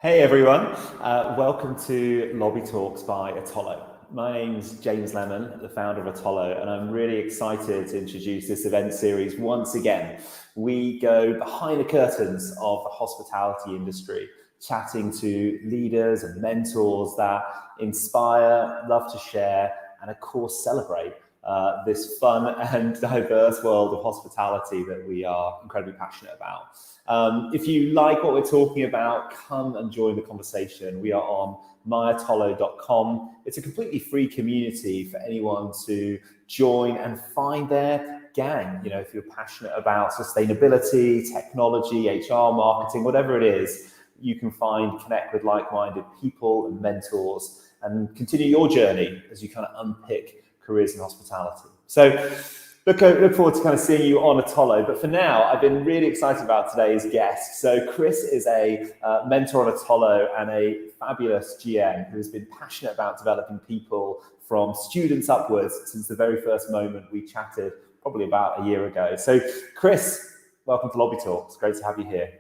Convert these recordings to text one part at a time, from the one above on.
Hey everyone, welcome to Lobby Talks by Atollo. My name's James Lemon, the founder of Atollo, and I'm really excited to introduce this event series once again. We go behind the curtains of the hospitality industry, chatting to leaders and mentors that inspire, love to share, and of course celebrate this fun and diverse world of hospitality that we are incredibly passionate about. If you like what we're talking about, come and join the conversation. We are on myatollo.com. It's a completely free community for anyone to join and find their gang. You know, if you're passionate about sustainability, technology, HR, marketing, whatever it is, you can connect with like-minded people and mentors and continue your journey as you kind of unpick careers in hospitality. So look forward to kind of seeing you on Atollo. But for now, I've been really excited about today's guest. So Chris is a mentor on Atollo and a fabulous GM who has been passionate about developing people from students upwards since the very first moment we chatted, probably about a year ago. So Chris, welcome to Lobby Talks. Great to have you here.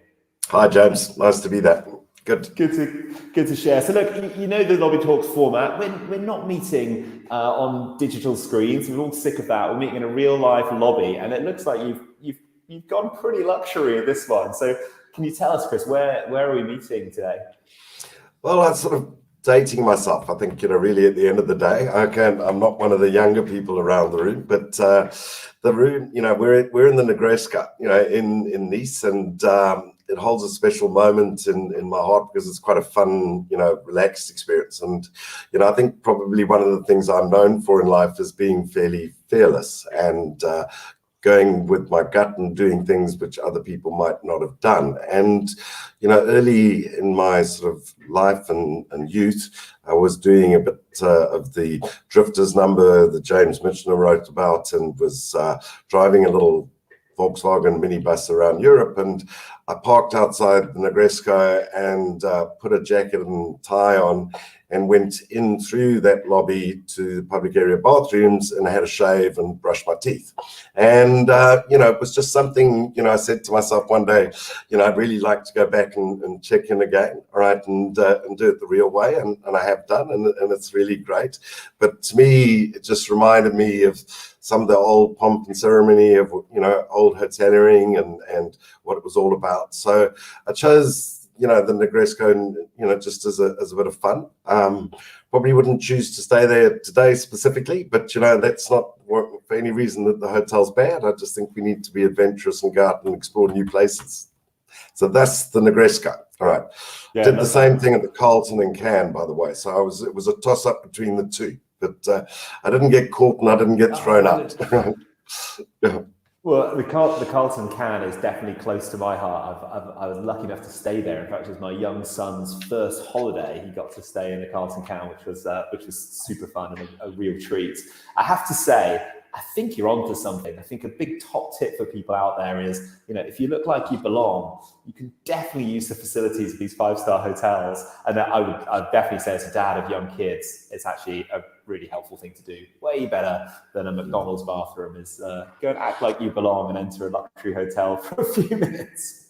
Hi, James. Nice to be there. Good to share. So look, you know the Lobby Talks format. We're not meeting on digital screens. We're all sick of that. We're meeting in a real life lobby, and it looks like you've gone pretty luxury in this one. So can you tell us, Chris, where are we meeting today? Well, I'm sort of dating myself. I think, really at the end of the day, I'm not one of the younger people around the room, but the room, we're in the Negresca, in Nice, and it holds a special moment in my heart because it's quite a fun, relaxed experience. And, I think probably one of the things I'm known for in life is being fairly fearless and going with my gut and doing things which other people might not have done. And, early in my sort of life and youth, I was doing a bit of the drifters number that James Michener wrote about, and was driving a little Volkswagen minibus around Europe, and I parked outside the Negresco and put a jacket and tie on and went in through that lobby to the public area bathrooms and had a shave and brushed my teeth. And, it was just something, I said to myself one day, I'd really like to go back and check in again, all right, and do it the real way. And I have done, and it's really great. But to me, it just reminded me of some of the old pomp and ceremony of, old hoteliering and what it was all about. So I chose, the Negresco, just as a bit of fun. Probably wouldn't choose to stay there today specifically, but, that's not for any reason that the hotel's bad. I just think we need to be adventurous and go out and explore new places. So that's the Negresco. All right. Yeah, did the same thing at the Carlton in Cannes, by the way. So it was a toss-up between the two. But I didn't get caught and I didn't get thrown out. Yeah. Well, the Carlton Cannes is definitely close to my heart. I was lucky enough to stay there. In fact, it was my young son's first holiday. He got to stay in the Carlton Cannes, which was super fun and a real treat. I have to say, I think you're onto something. I think a big top tip for people out there is, if you look like you belong, you can definitely use the facilities of these 5-star hotels. And I'd definitely say, as a dad of young kids, it's actually a really helpful thing to do. Way better than a McDonald's bathroom is go and act like you belong and enter a luxury hotel for a few minutes.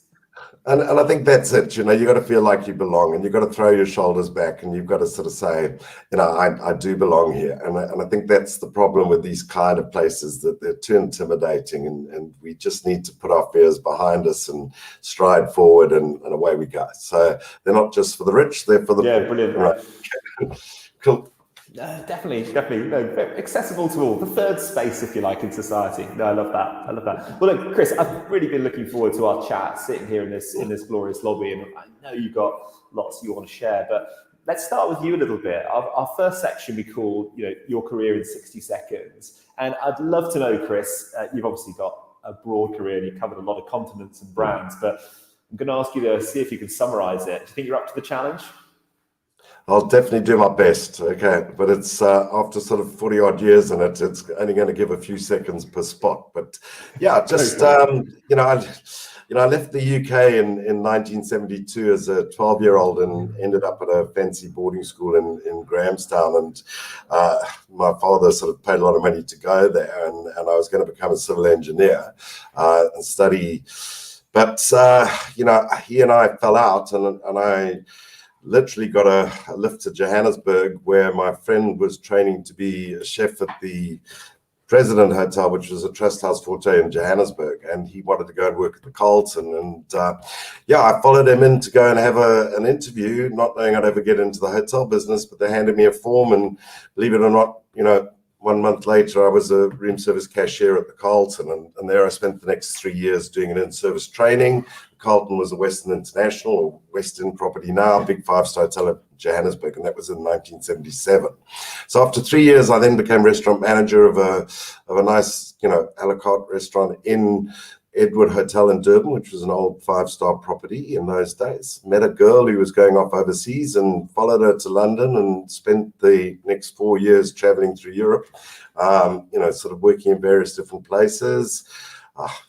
And I think that's it. You got to feel like you belong, and you've got to throw your shoulders back, and you've got to sort of say, I do belong here. And I think that's the problem with these kind of places, that they're too intimidating, and we just need to put our fears behind us and stride forward, and away we go. So they're not just for the rich, they're for the poor. Brilliant. Right. Cool. Definitely. Accessible to all. The third space, if you like, in society. No, I love that. Well, look, Chris, I've really been looking forward to our chat, sitting here in this glorious lobby, and I know you've got lots you want to share, but let's start with you a little bit. Our first section we call, your career in 60 seconds, and I'd love to know, Chris. You've obviously got a broad career, and you've covered a lot of continents and brands, but I'm going to ask you to see if you can summarize it. Do you think you're up to the challenge? I'll definitely do my best, okay? But it's after sort of 40 odd years in it, it's only going to give a few seconds per spot. But yeah, just, I left the UK in 1972 as a 12-year-old and ended up at a fancy boarding school in Grahamstown. And my father sort of paid a lot of money to go there, and I was going to become a civil engineer and study. But, he and I fell out, and I literally got a lift to Johannesburg, where my friend was training to be a chef at the President Hotel, which was a Trust House Forte in Johannesburg, and he wanted to go and work at the Carlton. And I followed him in to go and have an interview, not knowing I'd ever get into the hotel business, but they handed me a form, and believe it or not, 1 month later, I was a room service cashier at the Carlton, and there I spent the next 3 years doing an in-service training. The Carlton was a Western International, or Western Property now, big 5-star hotel at Johannesburg, and that was in 1977. So after 3 years, I then became restaurant manager of a nice, a la carte restaurant in Edward Hotel in Durban, which was an old 5-star property in those days. Met a girl who was going off overseas and followed her to London, and spent the next 4 years traveling through Europe, sort of working in various different places.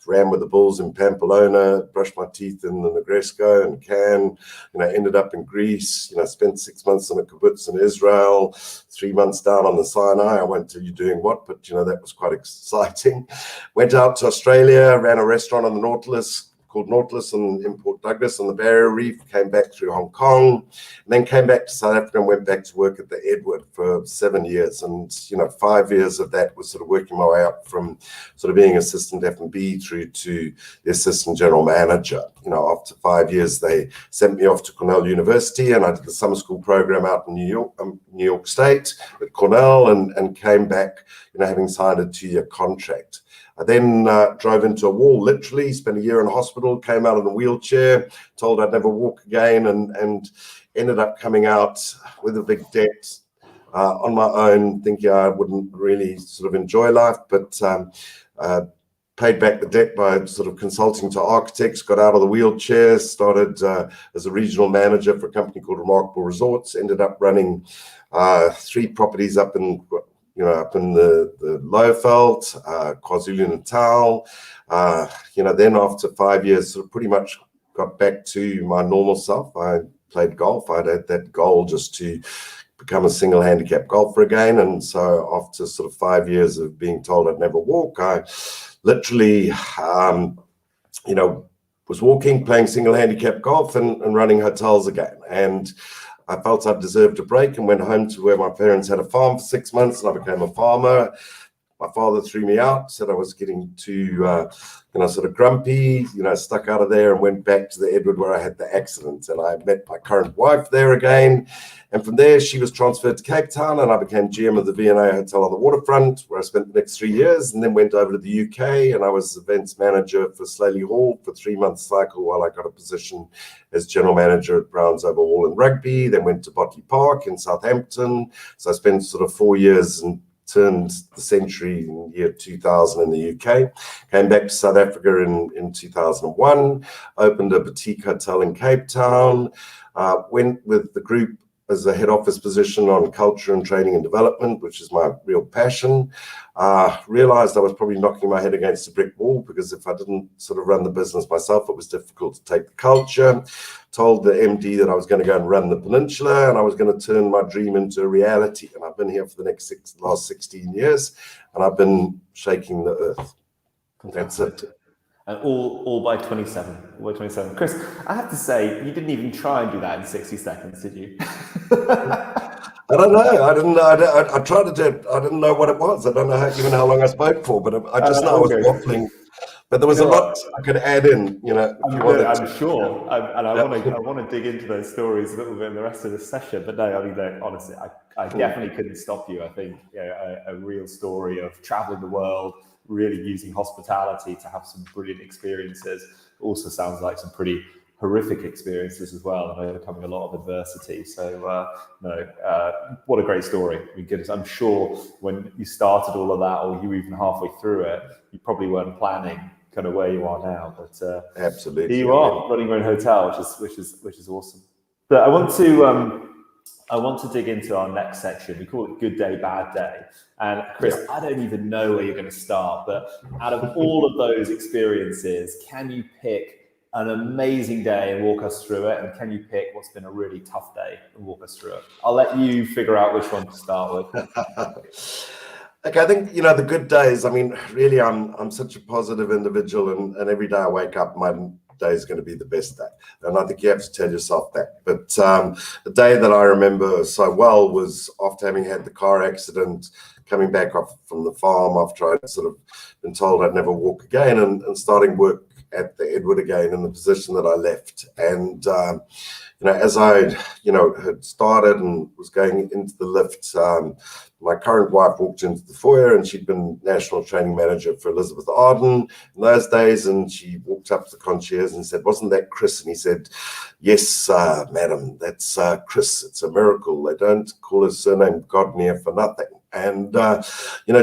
Ran with the Bulls in Pamplona, brushed my teeth in the Negresco and Cannes, ended up in Greece, spent 6 months on a kibbutz in Israel, 3 months down on the Sinai. I won't tell you doing what, but that was quite exciting. Went out to Australia, ran a restaurant on the Nautilus called Nautilus in Port Douglas on the Barrier Reef, came back through Hong Kong, and then came back to South Africa and went back to work at the Edward for 7 years. And 5 years of that was sort of working my way up from sort of being assistant F&B through to the assistant general manager. After 5 years, they sent me off to Cornell University, and I did the summer school program out in New York State at Cornell, and came back, having signed a 2-year contract. I then drove into a wall, literally, spent a year in hospital, came out in a wheelchair, told I'd never walk again, and ended up coming out with a big debt on my own, thinking I wouldn't really sort of enjoy life, but paid back the debt by sort of consulting to architects, got out of the wheelchair, started as a regional manager for a company called Remarkable Resorts, ended up running 3 properties up in the Lowveld, KwaZulu-Natal. Then after 5 years, sort of pretty much got back to my normal self. I played golf. I had that goal just to become a single handicap golfer again. And so after sort of 5 years of being told I'd never walk, I literally, was walking, playing single handicap golf, and running hotels again. And I felt I deserved a break, and went home to where my parents had a farm for 6 months, and I became a farmer. My father threw me out, said I was getting too, sort of grumpy, stuck out of there, and went back to the Edward where I had the accident. And I met my current wife there again. And from there, she was transferred to Cape Town, and I became GM of the V&A Hotel on the waterfront, where I spent the next 3 years, and then went over to the UK, and I was events manager for Slaley Hall for 3 months cycle while I got a position as general manager at Browns Oval Hall in rugby, then went to Botley Park in Southampton. So I spent sort of 4 years and turned the century in the year 2000 in the UK, came back to South Africa in 2001, opened a boutique hotel in Cape Town, went with the group as a head office position on culture and training and development, which is my real passion. Realized I was probably knocking my head against a brick wall, because if I didn't sort of run the business myself, it was difficult to take the culture. Told the MD that I was going to go and run the Peninsula, and I was going to turn my dream into a reality. And I've been here for the last 16 years, and I've been shaking the earth. That's it. And all by 27. By 27. Chris, I have to say, you didn't even try and do that in 60 seconds, did you? I don't know. I didn't know. I tried to do it. I didn't know what it was. I don't know even how long I spoke for, but I just know I was waffling. But there was a lot I could add in, I'm sure. I want to dig into those stories a little bit in the rest of the session. But no, I mean, honestly, I definitely couldn't stop you. I think a real story of traveling the world, really using hospitality to have some brilliant experiences. Also sounds like some pretty horrific experiences as well, and overcoming a lot of adversity. So what a great story. I mean, goodness, I'm sure when you started all of that, or you were even halfway through it, you probably weren't planning kind of where you are now. But absolutely, here you are running your own hotel, which is awesome. But I want to dig into our next section. We call it Good Day, Bad Day. And Chris, I don't even know where you're going to start, but out of all of those experiences, can you pick an amazing day and walk us through it? And can you pick what's been a really tough day and walk us through it? I'll let you figure out which one to start with. Okay, I think, the good days, I mean, really, I'm such a positive individual, and every day I wake up, my day is going to be the best day. And I think you have to tell yourself that. But the day that I remember so well was after having had the car accident, coming back off from the farm after I'd sort of been told I'd never walk again, and starting work at the Edward again in the position that I left. And as I had started and was going into the lift, my current wife walked into the foyer, and she'd been national training manager for Elizabeth Arden in those days, and she walked up to the concierge and said, "Wasn't that Chris?" And he said, "Yes, madam, that's Chris. It's a miracle. They don't call his surname Godenir for nothing." And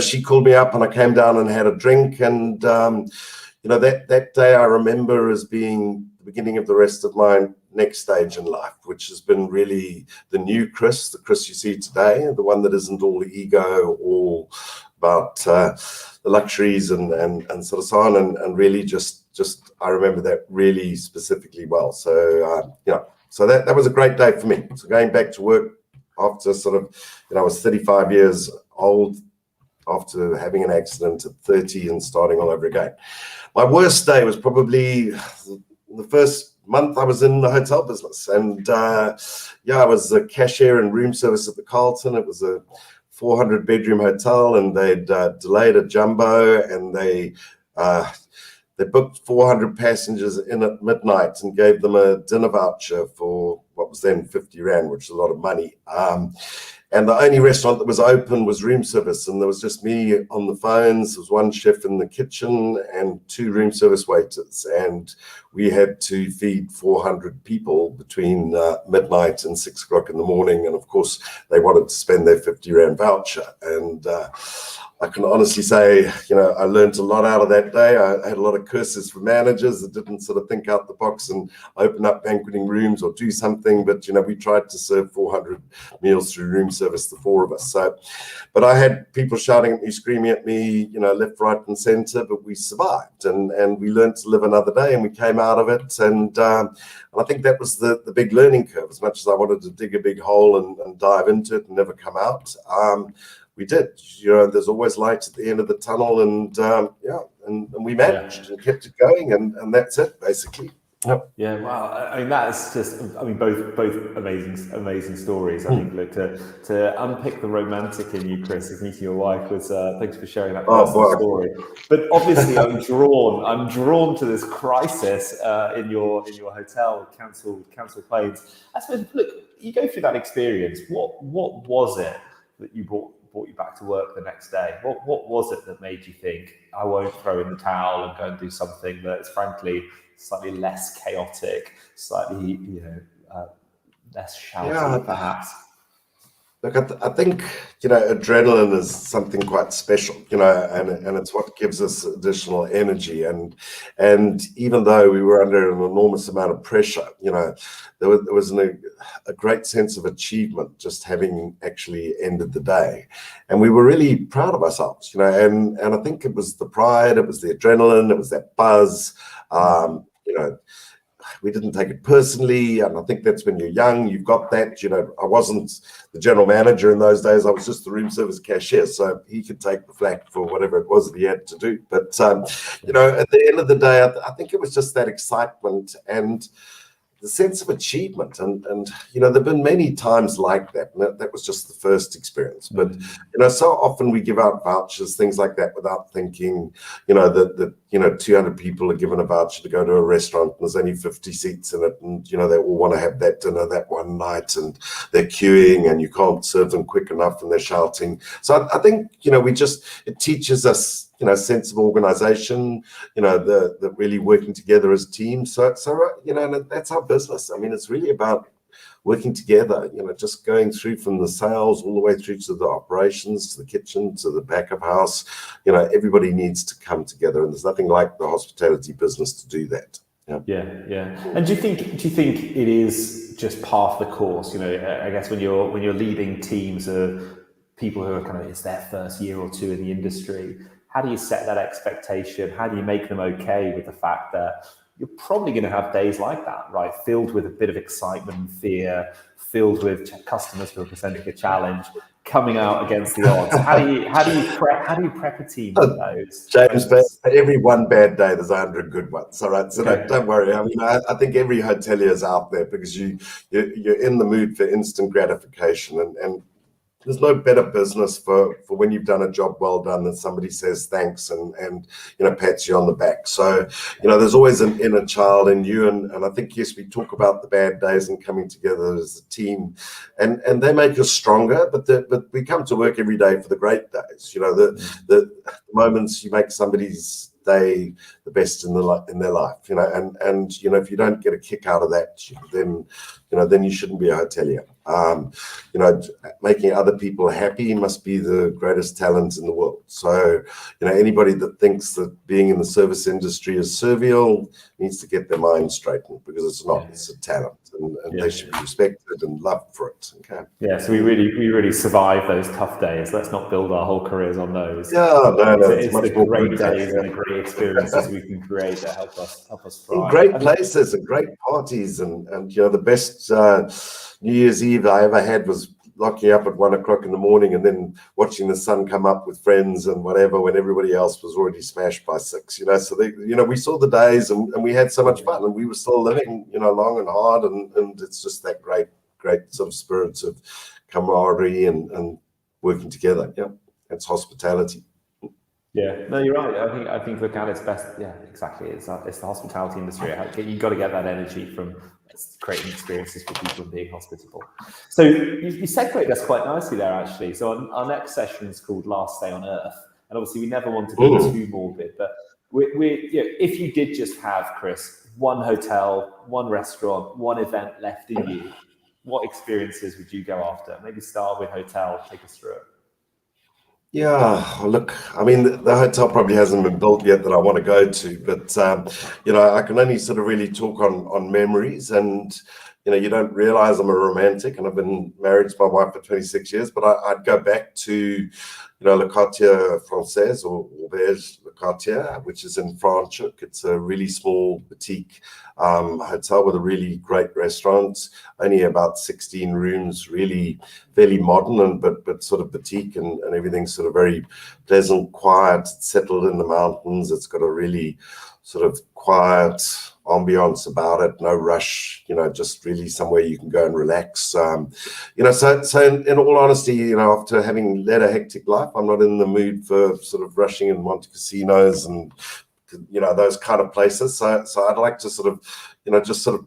she called me up, and I came down and had a drink, and that day I remember as being the beginning of the rest of my next stage in life, which has been really the new Chris, the Chris you see today, the one that isn't all ego, all about the luxuries and sort of so on, and really just I remember that really specifically well. So so that was a great day for me. So going back to work after sort of, I was 35 years old after having an accident at 30 and starting all over again. My worst day was probably the first month I was in the hotel business, and I was a cashier in room service at the Carlton. It was a 400 bedroom hotel, and they'd delayed a jumbo, and they booked 400 passengers in at midnight and gave them a dinner voucher for what was then 50 Rand, which is a lot of money. And the only restaurant that was open was room service, and there was just me on the phones. There was one chef in the kitchen and 2 room service waiters, and we had to feed 400 people between midnight and 6 o'clock in the morning. And of course, they wanted to spend their 50 Rand voucher. And I can honestly say, I learned a lot out of that day. I had a lot of curses for managers that didn't sort of think out the box and open up banqueting rooms or do something. But, we tried to serve 400 meals through room service, the 4 of us. So, but I had people shouting at me, screaming at me, left, right, and center, but we survived, and we learned to live another day, and we came out of it. And I think that was the big learning curve. As much as I wanted to dig a big hole and dive into it and never come out, we did. There's always light at the end of the tunnel, and and we managed and kept it going, and that's it basically. Yep. Yeah, wow. I mean, that's just, both amazing stories. I think, look, to unpick the romantic in you, Chris, as meeting your wife was, thanks for sharing that personal story. But obviously I'm drawn to this crisis in your hotel, cancelled planes. I suppose, look, you go through that experience. What was it that you brought you back to work the next day? What was it that made you think, I won't throw in the towel and go and do something that's frankly slightly less chaotic, slightly less shouty, perhaps? Look, I think adrenaline is something quite special, and it's what gives us additional energy. And even though we were under an enormous amount of pressure, there was a great sense of achievement just having actually ended the day, and we were really proud of ourselves, And I think it was the pride, it was the adrenaline, it was that buzz. We didn't take it personally, and I think that's when you're young, you've got that. I wasn't the general manager in those days. I was just the room service cashier, so he could take the flak for whatever it was that he had to do. But at the end of the day, I think it was just that excitement and the sense of achievement, and there've been many times like that, and that was just the first experience. But so often we give out vouchers, things like that, without thinking, that 200 people are given a voucher to go to a restaurant, and there's only 50 seats in it, and they all want to have that dinner that one night, and they're queuing, and you can't serve them quick enough, and they're shouting. So I think it teaches us sense of organization, the really working together as teams. So that's our business. I mean, it's really about working together, just going through from the sales all the way through to the operations, to the kitchen, to the back of house. Everybody needs to come together, and there's nothing like the hospitality business to do that. Yeah. And do you think it is just part of the course? I guess when you're leading teams of people who are it's their first year or two in the industry, how do you set that expectation? How do you make them okay with the fact that you're probably going to have days like that, right? Filled with a bit of excitement and fear, filled with customers who are presenting a challenge, coming out against the odds. How do you prep a team for those? James, for every one bad day, there's 100 good ones. All right, so don't worry. I mean, I think every hotelier is out there because you're in the mood for instant gratification, and there's no better business for when you've done a job well done than somebody says thanks and pats you on the back. So there's always an inner child in you, and I think, yes, we talk about the bad days and coming together as a team, and they make us stronger. But we come to work every day for the great days. The moments you make somebody's day the best in their life. And if you don't get a kick out of that, then you shouldn't be a hotelier. Making other people happy must be the greatest talent in the world. So, anybody that thinks that being in the service industry is servile needs to get their mind straightened, because it's not. It's a talent, and they should be respected and loved for it. Okay. Yeah. So we really survive those tough days. Let's not build our whole careers on those. Yeah. No. It's the great days and the great experiences we can create that help us thrive. In great places and great parties, and the best New Year's Eve I ever had was locking up at 1 o'clock in the morning and then watching the sun come up with friends and whatever, when everybody else was already smashed by 6. So we saw the days, and we had so much fun, and we were still living long and hard, and it's just that great sort of spirits of camaraderie and working together. Yeah, that's hospitality. Yeah, no, you're right. I think look at its best. Yeah, exactly. It's the hospitality industry. You've got to get that energy from creating experiences for people and being hospitable. So you segued us quite nicely there, actually. So our next session is called Last Day on Earth, and obviously we never want to be too morbid, but if you did just have, Chris, one hotel, one restaurant, one event left in you, what experiences would you go after? Maybe start with hotel. Take us through it. Yeah, look, I mean, the hotel probably hasn't been built yet that I want to go to, but I can only sort of really talk on memories, and you don't realize I'm a romantic, and I've been married to my wife for 26 years, but I'd go back to Le Quartier Français, or Auberge Le Quartier, which is in Franschhoek. It's a really small boutique hotel with a really great restaurant, only about 16 rooms, really fairly modern, but sort of boutique, and everything's sort of very pleasant, quiet, settled in the mountains. It's got a really sort of quiet ambience about it, no rush, just really somewhere you can go and relax. So in all honesty, after having led a hectic life, I'm not in the mood for sort of rushing in Monte Casinos and those kind of places. So I'd like to sort of just sort of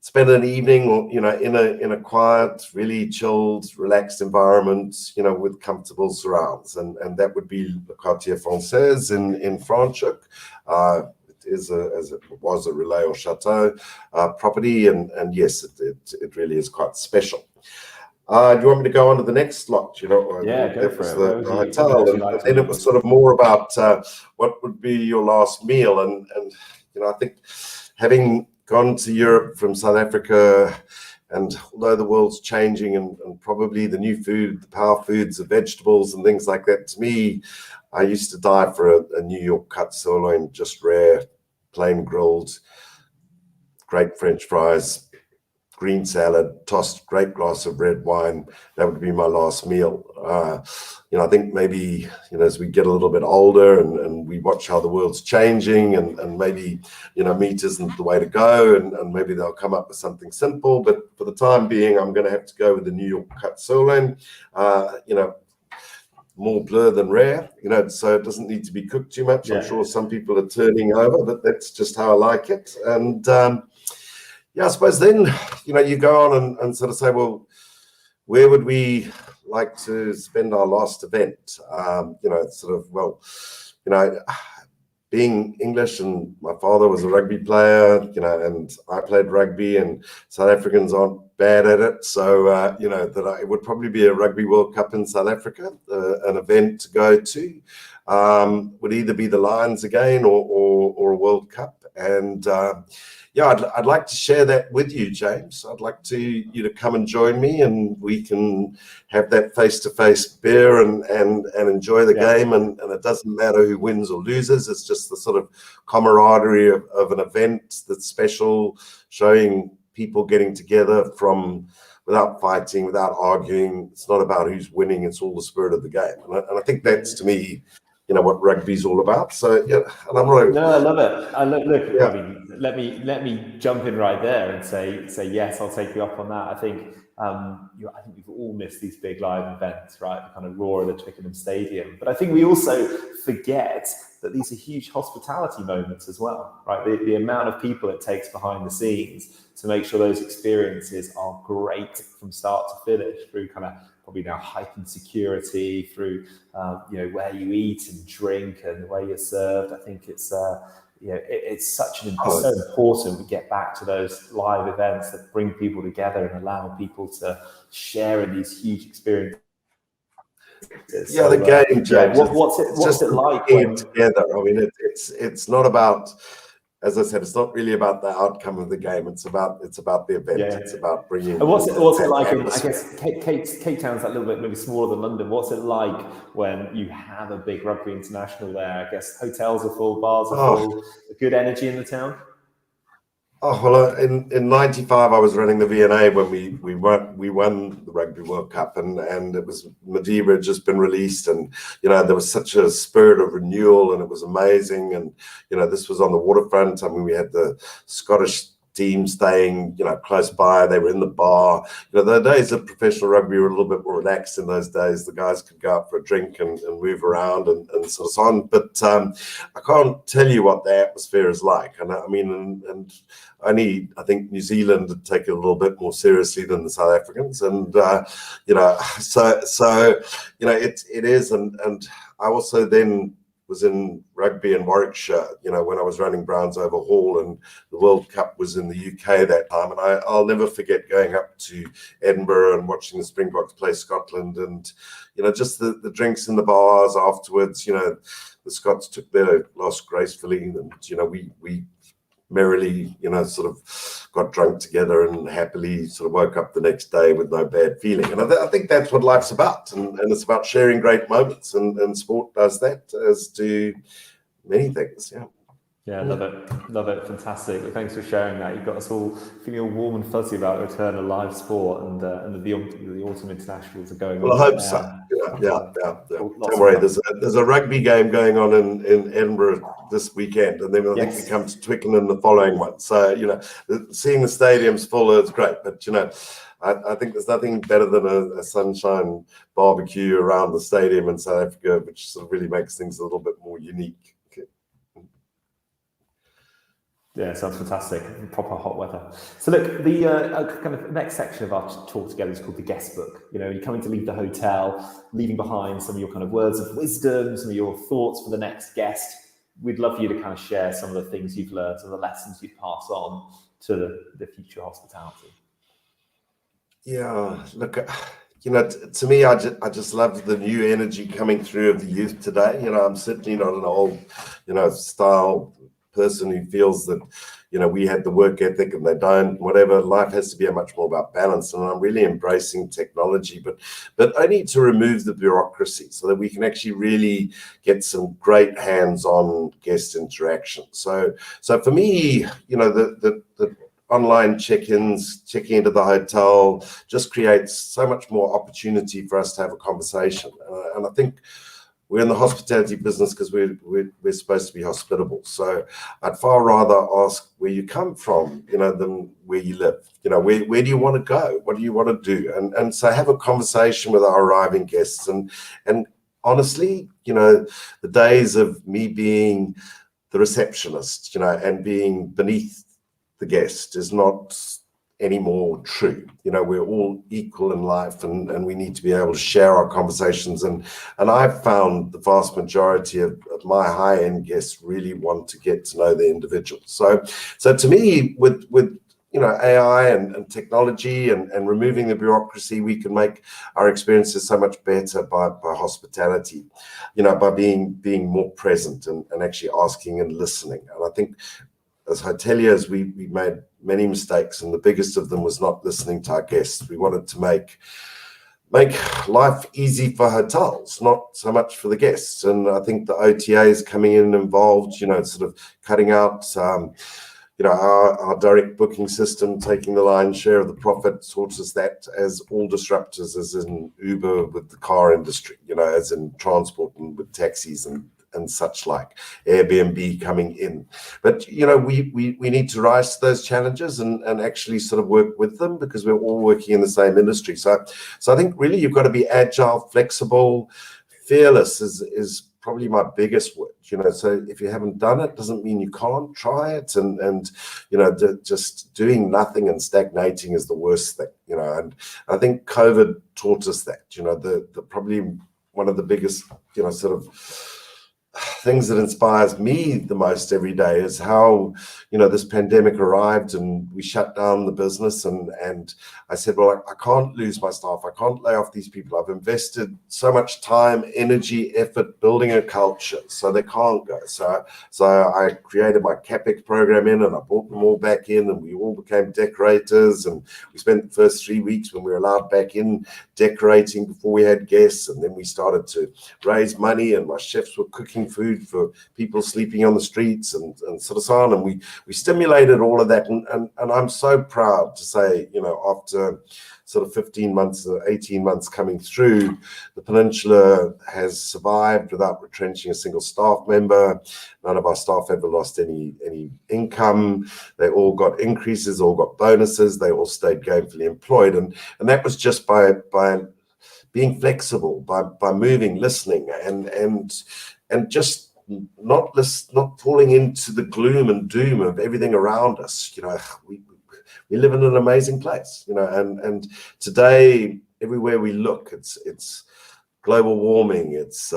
spend an evening, or in a quiet, really chilled, relaxed environment, with comfortable surrounds, and that would be Le Quartier Français in Franschhoek. Is as it was a Relais or Chateau property, and yes, it really is quite special. Do you want me to go on to the next slot? Yeah, go for it. The hotel, and then it was sort of more about what would be your last meal, and I think, having gone to Europe from South Africa, and although the world's changing, and probably the new food, the power foods, the vegetables and things like that, to me, I used to die for a New York cut sirloin, just rare, plain grilled, great French fries, green salad, tossed, great glass of red wine. That would be my last meal. I think maybe, as we get a little bit older and we watch how the world's changing, and maybe, meat isn't the way to go, and maybe they'll come up with something simple. But for the time being, I'm going to have to go with the New York cut sirloin. More bleu than rare, so it doesn't need to be cooked too much. Yeah. I'm sure some people are turning over, but that's just how I like it. And I suppose then, you go on and sort of say, well, where would we like to spend our last event? Being English, and my father was a rugby player, and I played rugby, and South Africans aren't bad at it. So, that it would probably be a Rugby World Cup in South Africa, an event to go to. Would either be the Lions again or a World Cup. And I'd like to share that with you, James. I'd like you to come and join me, and we can have that face-to-face beer and enjoy the game. And it doesn't matter who wins or loses. It's just the sort of camaraderie of an event that's special, showing people getting together without fighting, without arguing. It's not about who's winning. It's all the spirit of the game. And I think that's, to me, what rugby's all about. So and I'm really, no, I love it. Look. I mean, let me jump in right there and say yes. I'll take you up on that. I think I think we've all missed these big live events, right? The kind of roar of the Twickenham Stadium. But I think we also forget that these are huge hospitality moments as well, right? The amount of people it takes behind the scenes to make sure those experiences are great from start to finish, through kind of probably now heightened security, through where you eat and drink and the way you're served. I think it's it's so important we get back to those live events that bring people together and allow people to share in these huge experiences. Yeah, the game, James. What's it like when together? I mean, it's not about, as I said, it's not really about the outcome of the game. It's about the event. Yeah. It's about bringing. And what's it like? I guess Cape Town's a little bit maybe smaller than London. What's it like when you have a big rugby international there? I guess hotels are full, bars are full. Good energy in the town. Oh well, in '95 I was running the V&A when we won the Rugby World Cup, and it was, Madeira had just been released, and there was such a spirit of renewal, and it was amazing. And this was on the waterfront. I mean, we had the Scottish team staying close by. They were in the bar. The days of professional rugby were a little bit more relaxed in those days. The guys could go out for a drink and move around and sort of on. But I can't tell you what the atmosphere is like. And I mean, and only I think New Zealand would take it a little bit more seriously than the South Africans. And so it is. And I also then was in rugby in Warwickshire, when I was running Browns Over Hall, and the World Cup was in the UK that time. And I'll never forget going up to Edinburgh and watching the Springboks play Scotland, and just the drinks in the bars afterwards. The Scots took their loss gracefully, and we merrily, sort of got drunk together and happily sort of woke up the next day with no bad feeling. And I think that's what life's about. And it's about sharing great moments. And sport does that, as do many things. Yeah. Yeah, love it. Fantastic. Thanks for sharing that. You've got us all feeling all warm and fuzzy about the return of live sport, and the autumn internationals are going on. Well, I hope so. Yeah. Don't worry. There's a rugby game going on in Edinburgh this weekend, and then I think we come to Twickenham the following one. So seeing the stadiums full is great, but I think there's nothing better than a sunshine barbecue around the stadium in South Africa, which sort of really makes things a little bit more unique. Yeah, sounds fantastic. Proper hot weather. So look, the kind of next section of our talk together is called the guest book. You're coming to leave the hotel, leaving behind some of your kind of words of wisdom, some of your thoughts for the next guest. We'd love for you to kind of share some of the things you've learned, some of the lessons you'd pass on to the future hospitality. Yeah, look, to me, I just love the new energy coming through of the youth today. I'm certainly not an old, style person who feels that we had the work ethic and they don't. Whatever, life has to be much more about balance, and I'm really embracing technology, but only to remove the bureaucracy so that we can actually really get some great hands-on guest interaction. So for me, the online check-ins, checking into the hotel just creates so much more opportunity for us to have a conversation, and I think we're in the hospitality business because we're supposed to be hospitable. So I'd far rather ask where you come from, than where you live. Where do you want to go? What do you want to do? And so have a conversation with our arriving guests. And honestly, the days of me being the receptionist, and being beneath the guest is not anymore true. We're all equal in life, and we need to be able to share our conversations. And I've found the vast majority of my high-end guests really want to get to know the individual. So to me, with AI and technology and removing the bureaucracy, we can make our experiences so much better by hospitality, by being more present and actually asking and listening. And I think as hoteliers, we made many mistakes, and the biggest of them was not listening to our guests. We wanted to make life easy for hotels, not so much for the guests. And I think the OTAs coming in involved, sort of cutting out, our direct booking system, taking the lion's share of the profit, sorts as that, as all disruptors, as in Uber with the car industry, as in transport and with taxis and such like, Airbnb coming in. But, we need to rise to those challenges and actually sort of work with them, because we're all working in the same industry. So I think really you've got to be agile, flexible, fearless is probably my biggest word. So if you haven't done it, doesn't mean you can't try it. And just doing nothing and stagnating is the worst thing, and I think COVID taught us that, the probably one of the biggest, sort of things that inspires me the most every day is how, this pandemic arrived and we shut down the business, and I said, well, I can't lose my staff. I can't lay off these people. I've invested so much time, energy, effort building a culture, so they can't go. So I created my CapEx program and I brought them all back in, and we all became decorators, and we spent the first 3 weeks when we were allowed back in decorating before we had guests, and then we started to raise money, and my chefs were cooking food for people sleeping on the streets and sort of so on, and we stimulated all of that, and I'm so proud to say, after sort of 15 months or 18 months coming through, the Peninsula has survived without retrenching a single staff member. None of our staff ever lost any income. They all got increases, all got bonuses. They all stayed gainfully employed, and that was just by being flexible, by moving, listening, and just not falling into the gloom and doom of everything around us. We live in an amazing place, and today everywhere we look, it's global warming, it's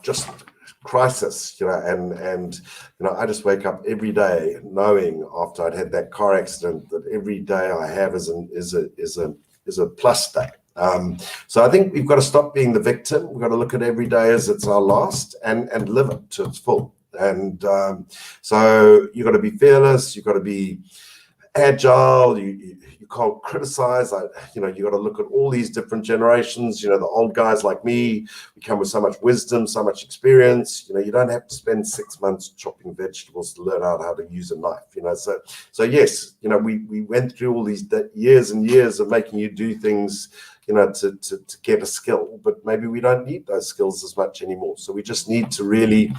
just crisis, and I just wake up every day knowing, after I'd had that car accident, that every day I have is a plus day. So I think we've got to stop being the victim. We've got to look at every day as it's our last and live it to its full. And so you've got to be fearless. You've got to be agile. You can't criticize. You got to look at all these different generations. The old guys like me, we come with so much wisdom, so much experience. You don't have to spend 6 months chopping vegetables to learn out how to use a knife. So yes, we went through all these years and years of making you do things, to get a skill, but maybe we don't need those skills as much anymore. So we just need to really,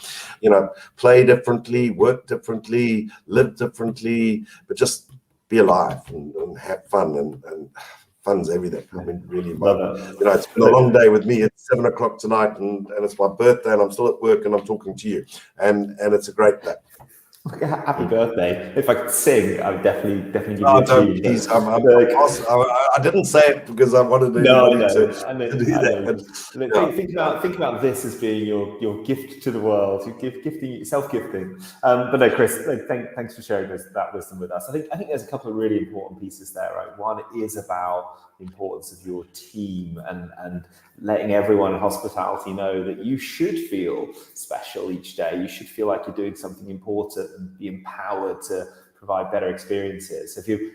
play differently, work differently, live differently, but just be alive and have fun, and fun's everything. I mean, really, it's been a long day with me. It's 7 o'clock tonight, and it's my birthday, and I'm still at work, and I'm talking to you, and it's a great day. Happy birthday! If I could sing, I would definitely give you a tune. Geez, I didn't say it because I wanted to. No, to do that. Think about this as being your gift to the world. You're self-gifting. But no, Chris, thanks for sharing that wisdom with us. I think there's a couple of really important pieces there, right? One is about the importance of your team and letting everyone in hospitality know that you should feel special each day. You should feel like you're doing something important and be empowered to provide better experiences. If you're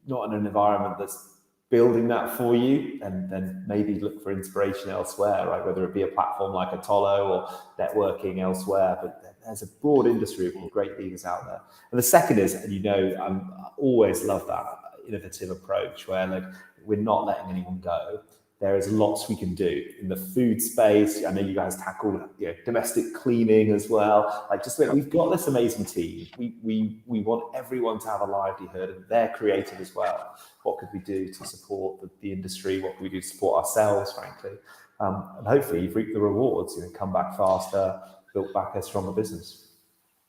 not in an environment that's building that for you, and then maybe look for inspiration elsewhere, right? Whether it be a platform like Atollo or networking elsewhere, but there's a broad industry of great leaders out there. And the second is, and I always love that innovative approach where we're not letting anyone go. There is lots we can do in the food space. I know you guys tackled domestic cleaning as well. We've got this amazing team. We want everyone to have a livelihood, and they're creative as well. What could we do to support the industry? What could we do to support ourselves, frankly? And hopefully you've reaped the rewards. Come back faster, built back a stronger business.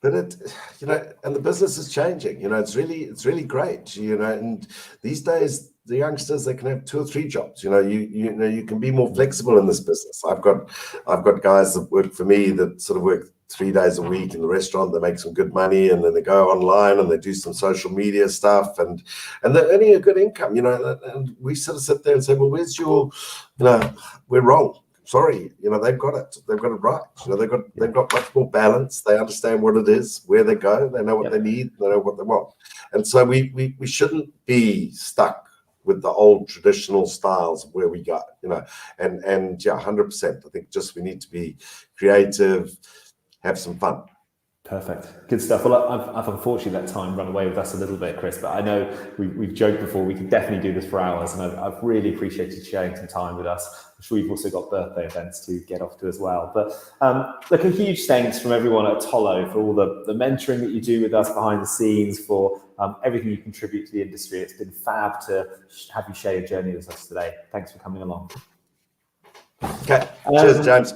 But and the business is changing. It's really great. And these days, the youngsters, they can have 2 or 3 jobs. You can be more flexible in this business. I've got guys that work for me that sort of work 3 days a week in the restaurant. They make some good money, and then they go online and they do some social media stuff, and they're earning a good income. And we sort of sit there and say, well, where's your, we're wrong. sorry, they've got it. They've got it right. They've got much more balance. They understand what it is, where they go. They know what they need. They know what they want. And so we shouldn't be stuck with the old traditional styles of where we go, and 100%. I think just we need to be creative, have some fun. Perfect. Good stuff. Well, I've unfortunately let time run away with us a little bit, Chris, but I know we've joked before, we could definitely do this for hours, and I've really appreciated sharing some time with us. I'm sure you've also got birthday events to get off to as well. But look, a huge thanks from everyone at Tolo for all the mentoring that you do with us behind the scenes, for everything you contribute to the industry. It's been fab to have you share your journey with us today. Thanks for coming along. Okay. Cheers, James.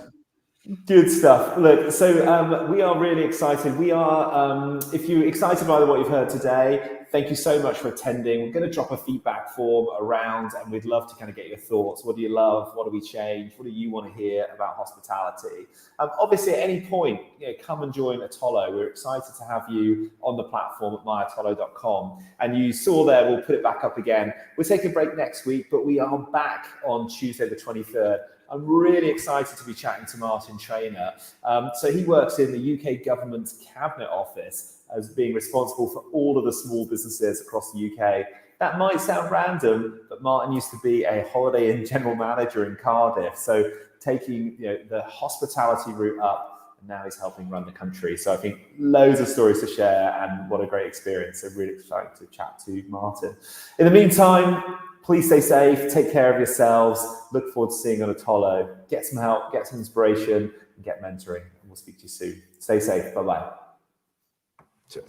Good stuff. Look, so we are really excited. We are, if you're excited by what you've heard today, thank you so much for attending. We're going to drop a feedback form around, and we'd love to kind of get your thoughts. What do you love? What do we change? What do you want to hear about hospitality? Obviously, at any point, come and join Atollo. We're excited to have you on the platform at myatollo.com. And you saw there, we'll put it back up again. We'll take a break next week, but we are back on Tuesday the 23rd. I'm really excited to be chatting to Martin Trainer. So he works in the UK government's Cabinet Office as being responsible for all of the small businesses across the UK. That might sound random, but Martin used to be a Holiday Inn General Manager in Cardiff. So taking the hospitality route up, and now he's helping run the country. So I think loads of stories to share, and what a great experience. So really excited to chat to Martin. In the meantime, please stay safe, take care of yourselves. Look forward to seeing you on Atollo. Get some help, get some inspiration, and get mentoring. And we'll speak to you soon. Stay safe. Bye-bye.